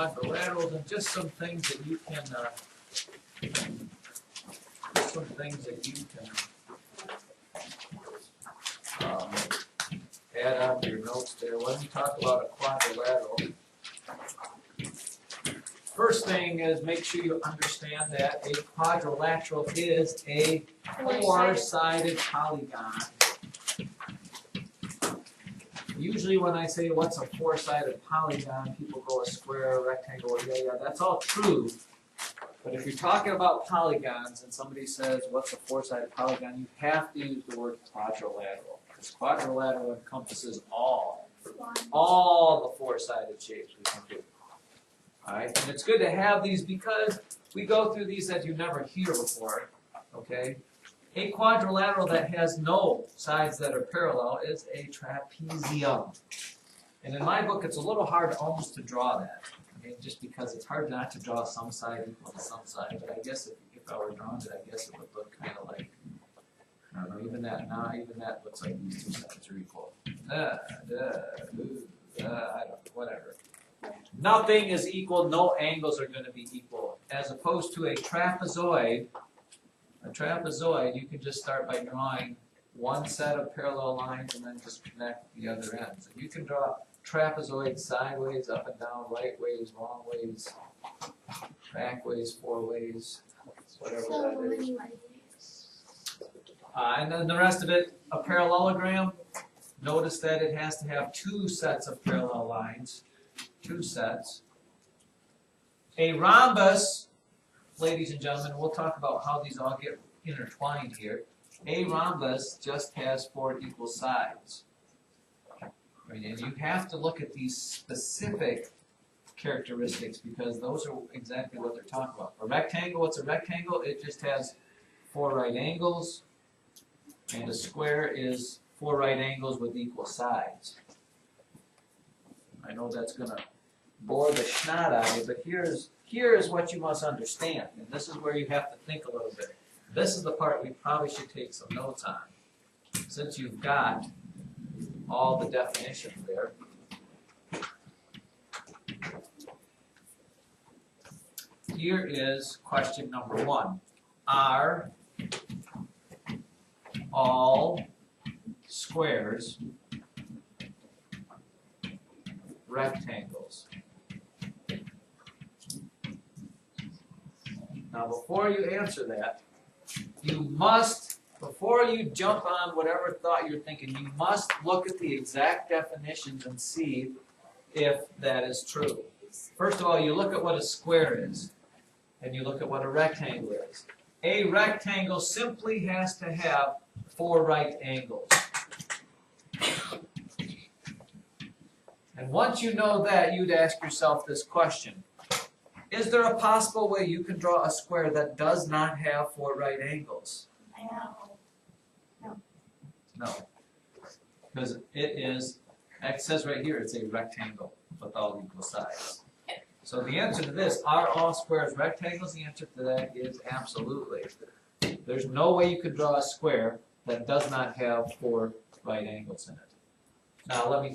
quadrilaterals and just some things that you can add on to your notes there. When we talk about a quadrilateral, first thing is make sure you understand that a quadrilateral is a four-sided polygon. Usually when I say what's a four-sided polygon, people go a square, a rectangle, yeah, that's all true. But if you're talking about polygons and somebody says what's a four-sided polygon, you have to use the word quadrilateral. Because quadrilateral encompasses all the four-sided shapes we can do. Alright, and it's good to have these because we go through these that you never hear before. Okay? A quadrilateral that has no sides that are parallel is a trapezium. And in my book, it's a little hard almost to draw that. Okay? Just because it's hard not to draw some side equal to some side. But I guess if I were drawing it, I guess it would look kind of like, I don't know, even that looks like these two sides are equal. I don't know, whatever. Nothing is equal, no angles are going to be equal. As opposed to a trapezoid, you can just start by drawing one set of parallel lines and then just connect the other ends. And you can draw trapezoid sideways, up and down, right ways, wrong ways, back ways, four ways, whatever that is. And then the rest of it, a parallelogram. Notice that it has to have two sets of parallel lines. Two sets. A rhombus, ladies and gentlemen, we'll talk about how these all get intertwined here. A rhombus just has four equal sides. Right? And you have to look at these specific characteristics because those are exactly what they're talking about. A rectangle, what's a rectangle? It just has four right angles, and a square is four right angles with equal sides. I know that's going to bore the snot out of you, but here's what you must understand, and this is where you have to think a little bit. This is the part we probably should take some notes on, since you've got all the definitions there. Here is question number 1. Are all squares rectangles? Now, before you answer that, you must, before you jump on whatever thought you're thinking, you must look at the exact definitions and see if that is true. First of all, you look at what a square is, and you look at what a rectangle is. A rectangle simply has to have four right angles. And once you know that, you'd ask yourself this question. Is there a possible way you can draw a square that does not have four right angles? No. Because it says right here, it's a rectangle with all equal sides. So the answer to this, are all squares rectangles? The answer to that is absolutely. There's no way you could draw a square that does not have four right angles in it. Now let me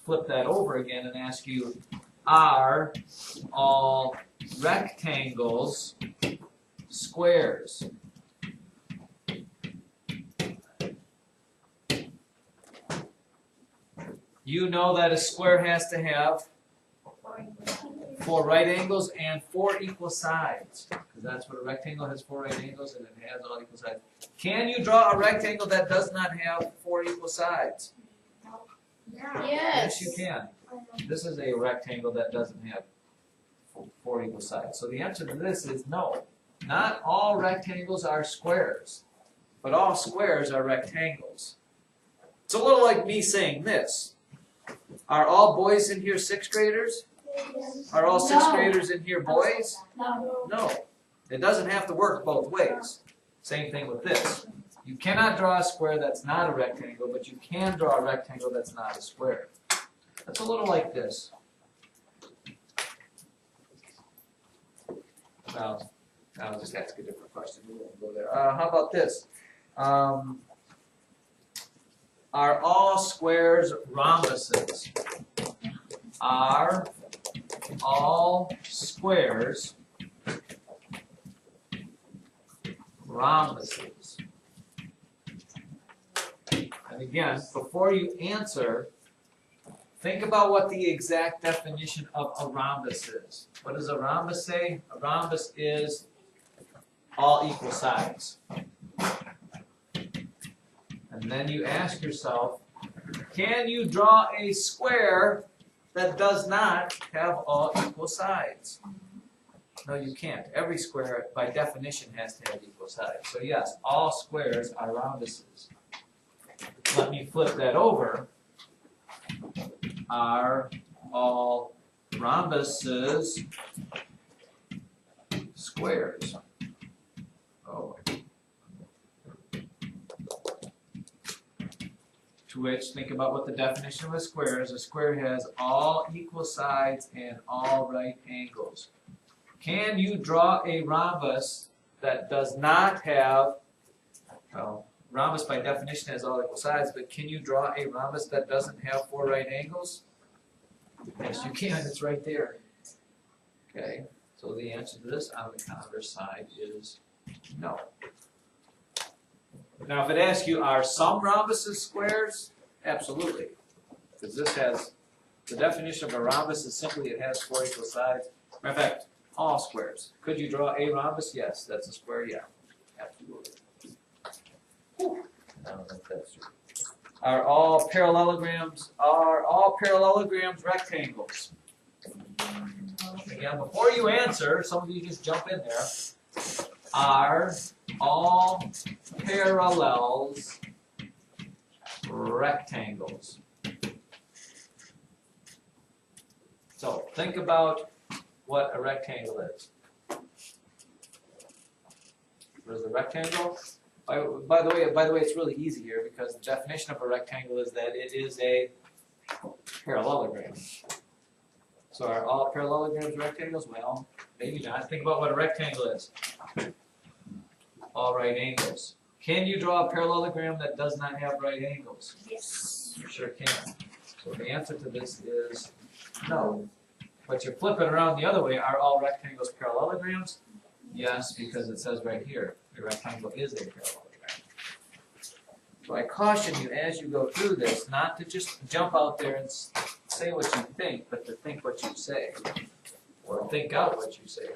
flip that over again and ask you, are all rectangles squares? You know that a square has to have four right angles and four equal sides. Because that's what a rectangle has, four right angles, and it has all equal sides. Can you draw a rectangle that does not have four equal sides? Yes. Yes, you can. This is a rectangle that doesn't have four equal sides. So the answer to this is no. Not all rectangles are squares, but all squares are rectangles. It's a little like me saying this. Are all boys in here sixth graders? Are all sixth graders in here boys? No. It doesn't have to work both ways. Same thing with this. You cannot draw a square that's not a rectangle, but you can draw a rectangle that's not a square. That's a little like this. Now, I'll just ask a different question. We won't go there. How about this? Are all squares rhombuses? Are all squares rhombuses? And again, before you answer, think about what the exact definition of a rhombus is. What does a rhombus say? A rhombus is all equal sides. And then you ask yourself, can you draw a square that does not have all equal sides? No, you can't. Every square, by definition, has to have equal sides. So yes, all squares are rhombuses. Let me flip that over. Are all rhombuses squares? Oh. To which, think about what the definition of a square is. A square has all equal sides and all right angles. Can you draw a rhombus that does not have, well, rhombus by definition has all equal sides, but can you draw a rhombus that doesn't have 4 right angles? Yes, you can. It's right there. Okay, so the answer to this on the converse side is no. Now, if it asks you, are some rhombuses squares? Absolutely. Because this has, the definition of a rhombus is simply it has 4 equal sides. Matter of fact, all squares. Could you draw a rhombus? Yes. That's a square? Yeah. Absolutely. Whew. I don't think that's true. Are all parallelograms rectangles? Again, before you answer, some of you just jump in there. Are all parallels rectangles? So think about what a rectangle is. What is a rectangle? By the way, it's really easy here because the definition of a rectangle is that it is a parallelogram. So are all parallelograms rectangles? Well, maybe not. Think about what a rectangle is. All right angles. Can you draw a parallelogram that does not have right angles? Yes. You sure can. So the answer to this is no. But you're flipping around the other way. Are all rectangles parallelograms? Yes, because it says right here, a rectangle is a parallelogram. So I caution you as you go through this not to just jump out there and say what you think, but to think what you say. Or think out what you say.